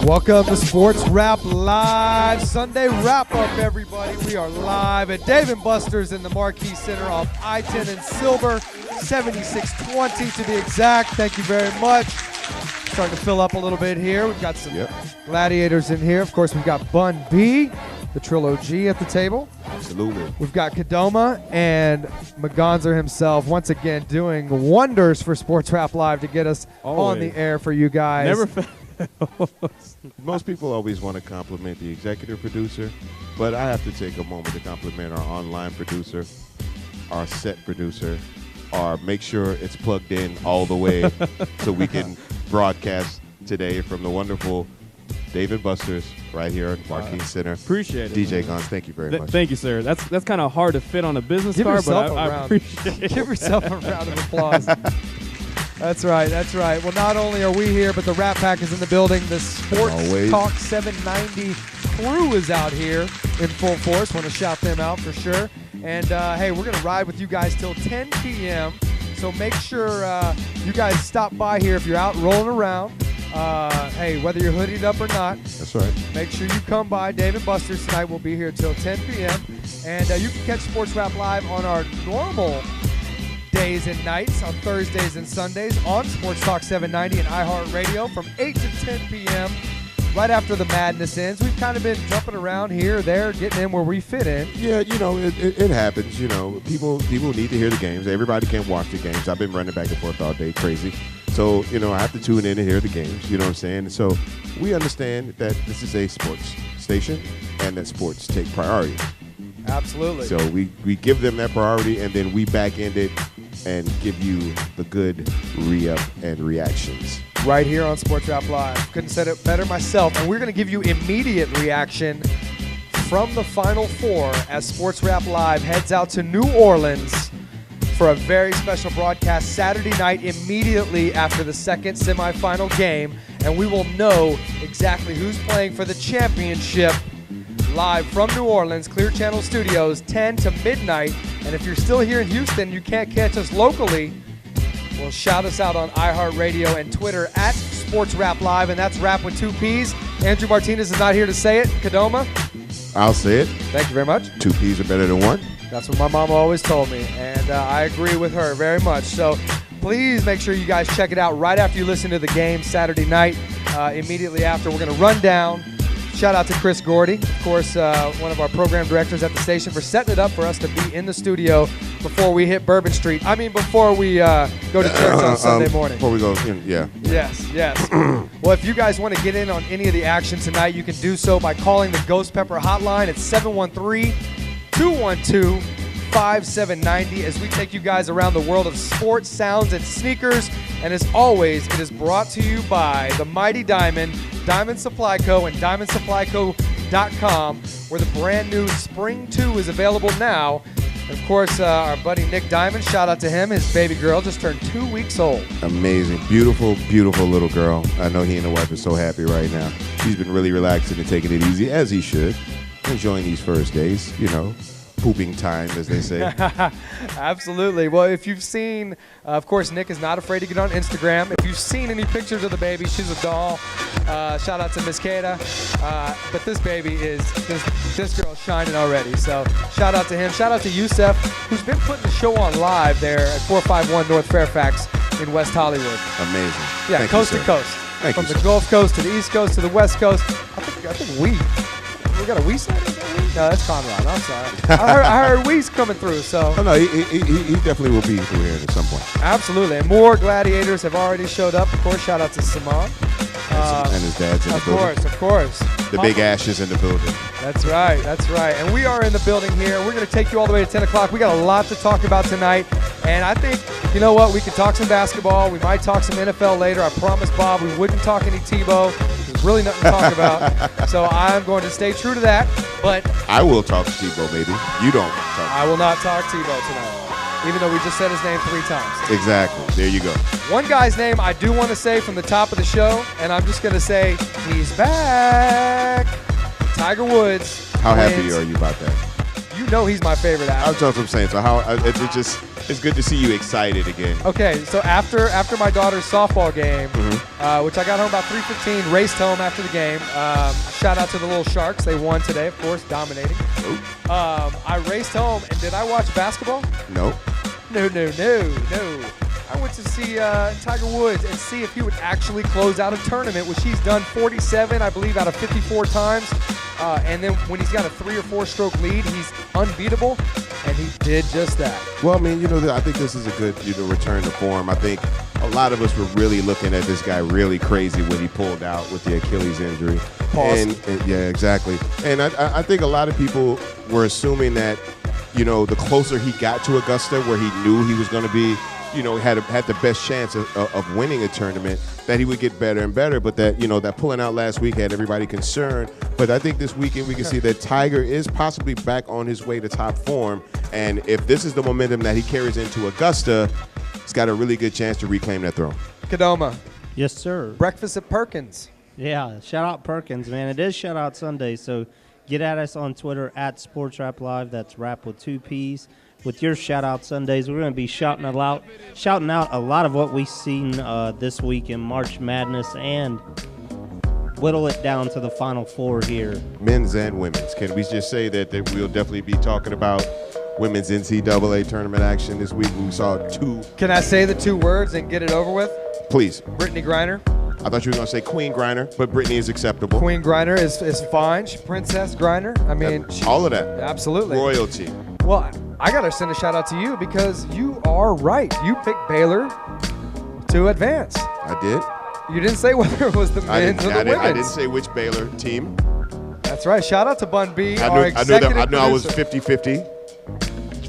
Welcome to Sports Rap Live, Sunday Wrap Up, everybody. We are live at Dave & Buster's in the Marquee Center off I-10 and Silver, 7620 to be exact. Thank you very much. Starting to fill up a little bit here. We've got some gladiators in here. Of course, we've got Bun B, the Trilogy at the table. Absolutely. We've got Kadoma and Magonzer himself once again doing wonders for Sports Rap Live to get us on the air for you guys. Never fails. Most people always want to compliment the executive producer, but I have to take a moment to compliment our online producer, our set producer, our make sure it's plugged in all the way so we can broadcast today from the wonderful Dave & Buster's right here at Marquee Center. Appreciate it. DJ Gons, thank you very much. Thank you, sir. That's kind of hard to fit on a business card, but I appreciate it. Give yourself a round of applause. That's right, that's right. Well, not only are we here, but the Rat Pack is in the building. The Sports Talk 790 crew is out here in full force. Want to shout them out for sure. And, hey, we're going to ride with you guys till 10 p.m., so make sure you guys stop by here if you're out rolling around. Hey, whether you're hoodied up or not. That's right. Make sure you come by. Dave & Buster's tonight will be here till 10 p.m. And you can catch Sports Rap Live on our normal days and nights on Thursdays and Sundays on Sports Talk 790 and iHeartRadio from 8 to 10 p.m. right after the madness ends. We've kind of been jumping around here, there, getting in where we fit in. Yeah, you know, it happens. You know, people need to hear the games. Everybody can't watch the games. I've been running back and forth all day, crazy. So, you know, I have to tune in and hear the games, you know what I'm saying? So we understand that this is a sports station and that sports take priority. Absolutely. So we give them that priority, and then we back end it and give you the good re-up and reactions. Right here on Sports Rap Live. Couldn't said it better myself. And we're going to give you immediate reaction from the Final Four as Sports Rap Live heads out to New Orleans for a very special broadcast Saturday night immediately after the second semifinal game. And we will know exactly who's playing for the championship live from New Orleans, Clear Channel Studios, 10 to midnight. And if you're still here in Houston, you can't catch us locally, well, shout us out on iHeartRadio and Twitter at Sports Rap Live, and that's rap with 2 P's. Andrew Martinez is not here to say it. Kadoma? I'll say it. Thank you very much. 2 P's are better than 1. That's what my mama always told me, and I agree with her very much. So please make sure you guys check it out right after you listen to the game Saturday night. Immediately after, we're going to run down. Shout out to Chris Gordy, of course, one of our program directors at the station, for setting it up for us to be in the studio before we hit Bourbon Street. I mean, before we go to church on Sunday morning. Before we go, yeah. Yes. Well, if you guys want to get in on any of the action tonight, you can do so by calling the Ghost Pepper hotline at 713-212-5790 as we take you guys around the world of sports, sounds, and sneakers. And as always, it is brought to you by the Mighty Diamond, Diamond Supply Co. and DiamondSupplyCo.com, where the brand new Spring 2 is available now. And of course, our buddy Nick Diamond, shout out to him. His baby girl just turned 2 weeks old. Amazing. Beautiful, beautiful little girl. I know he and the wife are so happy right now. He's been really relaxing and taking it easy, as he should. Enjoying these first days, you know. Pooping time, as they say. Absolutely. Well, if you've seen, of course, Nick is not afraid to get on Instagram. If you've seen any pictures of the baby, she's a doll. Shout out to Miss Kata. But this baby is, this girl's shining already. So shout out to him. Shout out to Youssef, who's been putting the show on live there at 451 North Fairfax in West Hollywood. Amazing. Yeah, Thank coast you, to coast. Thank From you, the Gulf Coast to the East Coast to the West Coast. I think we got a Weiss on it? No, that's Conrad. I'm sorry. I heard Weiss coming through. So. Oh, no, he definitely will be through here at some point. Absolutely. And more gladiators have already showed up. Of course, shout out to Simon. And his dad's in the building. Of course. The big Ash is in the building. That's right. And we are in the building here. We're going to take you all the way to 10 o'clock. We got a lot to talk about tonight. And I think, you know what, we can talk some basketball. We might talk some NFL later. I promised Bob we wouldn't talk any Tebow. There's really nothing to talk about. So I'm going to stay true to that. But I will talk to Tebow, maybe. You don't talk. I will not talk Tebow tonight, even though we just said his name 3 times. Exactly. There you go. One guy's name I do want to say from the top of the show, and I'm just going to say he's back. Tiger Woods. How happy are you about that? You know he's my favorite athlete. That's what I'm saying. So it's good to see you excited again. Okay, so after my daughter's softball game, which I got home about 3:15, raced home after the game. Shout out to the little Sharks. They won today, of course, dominating. I raced home, and did I watch basketball? No. No. I went to see Tiger Woods and see if he would actually close out a tournament, which he's done 47, I believe, out of 54 times. And then when he's got a 3 or 4 stroke lead, he's unbeatable, and he did just that. Well, I mean, I think this is a good, return to form. I think a lot of us were really looking at this guy really crazy when he pulled out with the Achilles injury. Pause. And yeah, exactly. And I think a lot of people were assuming that, the closer he got to Augusta, where he knew he was going to be, had the best chance of winning a tournament, that he would get better and better. But that, that pulling out last week had everybody concerned. But I think this weekend we can see that Tiger is possibly back on his way to top form. And if this is the momentum that he carries into Augusta, he's got a really good chance to reclaim that throne. Kadoma. Yes, sir. Breakfast at Perkins. Yeah, shout out Perkins, man. It is Shout Out Sunday, so get at us on Twitter at Sports Rap Live. That's rap with 2 P's. With your Shout Out Sundays, we're going to be shouting out a lot of what we've seen this week in March Madness and whittle it down to the Final Four here. Men's and women's. Can we just say that we'll definitely be talking about women's NCAA tournament action this week? We saw 2. Can I say the 2 words and get it over with? Please. Brittany Griner. I thought you were going to say Queen Griner, but Brittany is acceptable. Queen Griner is fine. Princess Griner. I mean, all of that. Absolutely. Royalty. Well, I got to send a shout out to you because you are right. You picked Baylor to advance. I did. You didn't say whether it was the men's or the women's. I didn't say which Baylor team. That's right. Shout out to Bun B, I knew I was 50-50.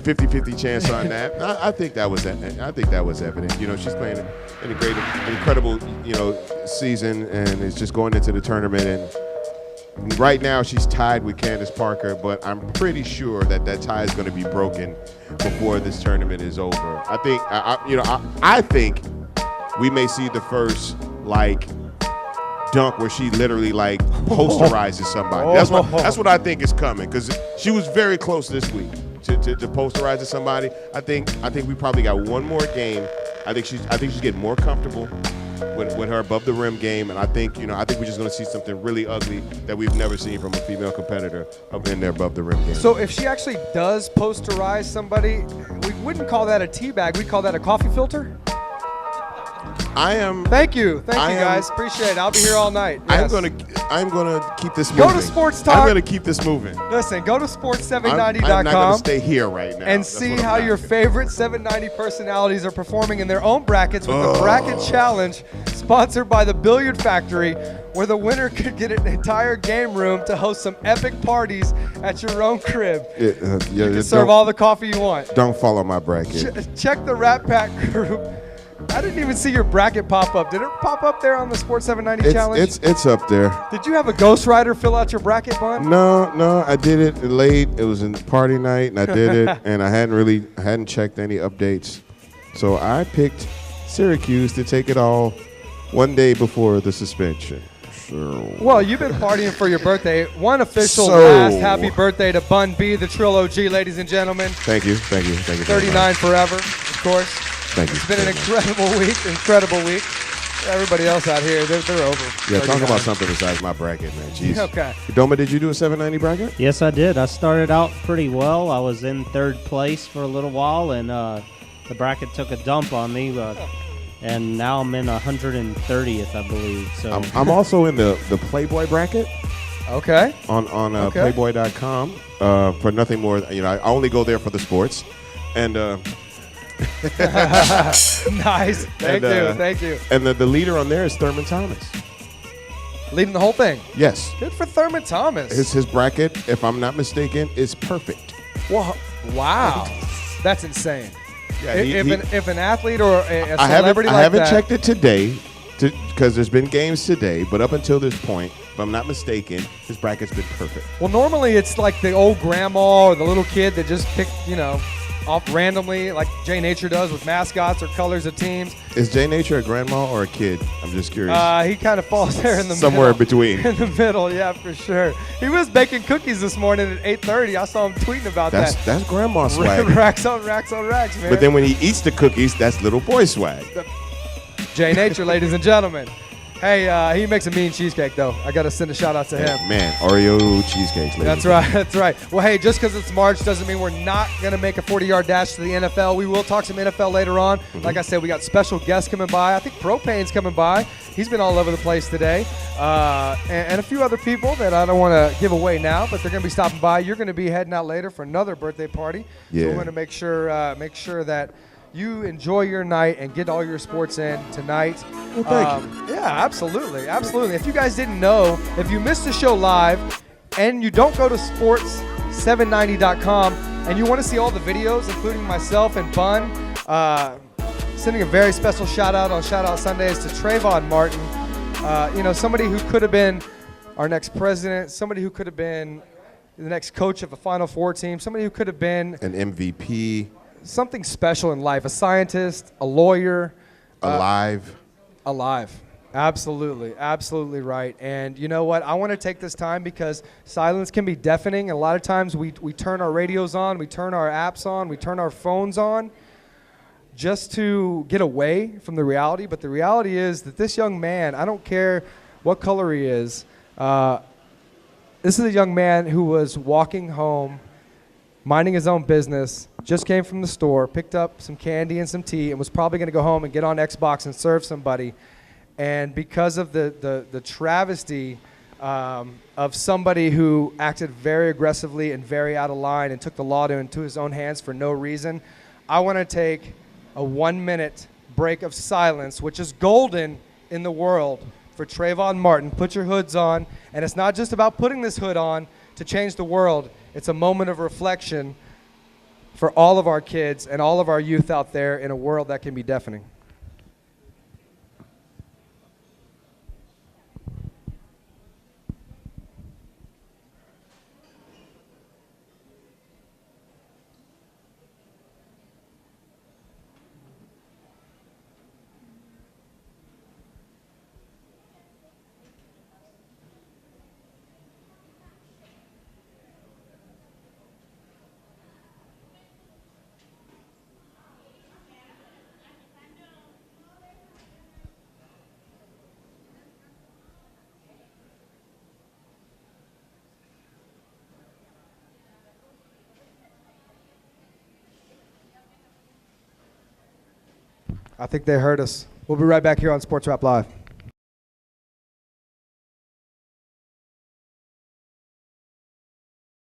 50-50 chance on that. I think that was evident. She's playing in a great, incredible, season, and is just going into the tournament. And right now she's tied with Candace Parker, but I'm pretty sure that tie is going to be broken before this tournament is over. I think we may see the first dunk where she literally posterizes somebody. That's what I think is coming, because she was very close this week to posterizing somebody. I think we probably got one more game. I think she's getting more comfortable with her above the rim game, and I think we're just going to see something really ugly that we've never seen from a female competitor up in there above the rim game. So if she actually does posterize somebody, we wouldn't call that a teabag. We'd call that a coffee filter. Thank you, guys. Appreciate it. I'll be here all night. Yes. I'm gonna keep this moving. Go to Sports Talk. I'm gonna keep this moving. Listen, go to sports790.com. I'm not gonna stay here right now. And see how your favorite 790 personalities are performing in their own brackets with the Bracket Challenge, sponsored by the Billiard Factory, where the winner could get an entire game room to host some epic parties at your own crib. You can serve all the coffee you want. Don't follow my bracket. Check the Rat Pack group. I didn't even see your bracket pop up. Did it pop up there on the Sports 790 Challenge? It's up there. Did you have a ghostwriter fill out your bracket, Bun? No, I did it late. It was in party night, and I did it, and I hadn't checked any updates. So I picked Syracuse to take it all one day before the suspension. So. Well, you've been partying for your birthday. One official last happy birthday to Bun B, the Trill OG, ladies and gentlemen. Thank you. 39 forever, of course. Thank you. It's been an incredible week. Everybody else out here, they're over. Yeah, 39. Talk about something besides my bracket, man. Jeez. Okay. Doma, did you do a 790 bracket? Yes, I did. I started out pretty well. I was in 3rd place for a little while, and the bracket took a dump on me. And now I'm in 130th, I believe. So I'm also in the Playboy bracket. Okay. On Playboy.com for nothing more. I only go there for the sports, and. Nice. Thank you. And the leader on there is Thurman Thomas. Leading the whole thing? Yes. Good for Thurman Thomas. His bracket, if I'm not mistaken, is perfect. Wow. That's insane. Yeah, if an athlete or a celebrity I haven't checked it today because there's been games today, but up until this point, if I'm not mistaken, his bracket's been perfect. Well, normally it's like the old grandma or the little kid that just picked, off randomly like Jay Nature does with mascots or colors of teams. Is Jay Nature a grandma or a kid? I'm just curious. He kind of falls there in the Somewhere middle. between. In the middle, yeah, for sure. He was baking cookies this morning at 8:30. I saw him tweeting about that. That's grandma swag. Racks on racks on racks, man. But then when he eats the cookies, that's little boy swag. Jay Nature, ladies and gentlemen. Hey, he makes a mean cheesecake, though. I got to send a shout-out to him. Man, Oreo cheesecakes, ladies. That's right, that's right. Well, hey, just because it's March doesn't mean we're not going to make a 40-yard dash to the NFL. We will talk some NFL later on. Like I said, we got special guests coming by. I think Propane's coming by. He's been all over the place today. And a few other people that I don't want to give away now, but they're going to be stopping by. You're going to be heading out later for another birthday party. Yeah. So we're going to make sure that you enjoy your night and get all your sports in tonight. Well, thank you. Yeah, absolutely. Absolutely. If you guys didn't know, if you missed the show live and you don't go to sports790.com and you want to see all the videos, including myself and Bun, sending a very special shout out on Shout Out Sundays to Trayvon Martin. Somebody who could have been our next president, somebody who could have been the next coach of a Final Four team, somebody who could have been an MVP. Something special in life, a scientist, a lawyer. Alive. Absolutely. Absolutely right. And you know what? I want to take this time because silence can be deafening. And a lot of times we turn our radios on, we turn our apps on, we turn our phones on just to get away from the reality. But the reality is that this young man, I don't care what color he is, this is a young man who was walking home, minding his own business, just came from the store, picked up some candy and some tea, and was probably going to go home and get on Xbox and serve somebody. And because of the travesty of somebody who acted very aggressively and very out of line and took the law into his own hands for no reason, I want to take a 1-minute break of silence, which is golden in the world, for Trayvon Martin. Put your hoods on. And it's not just about putting this hood on to change the world. It's a moment of reflection for all of our kids and all of our youth out there in a world that can be deafening. I think they heard us. We'll be right back here on Sports Rap Live.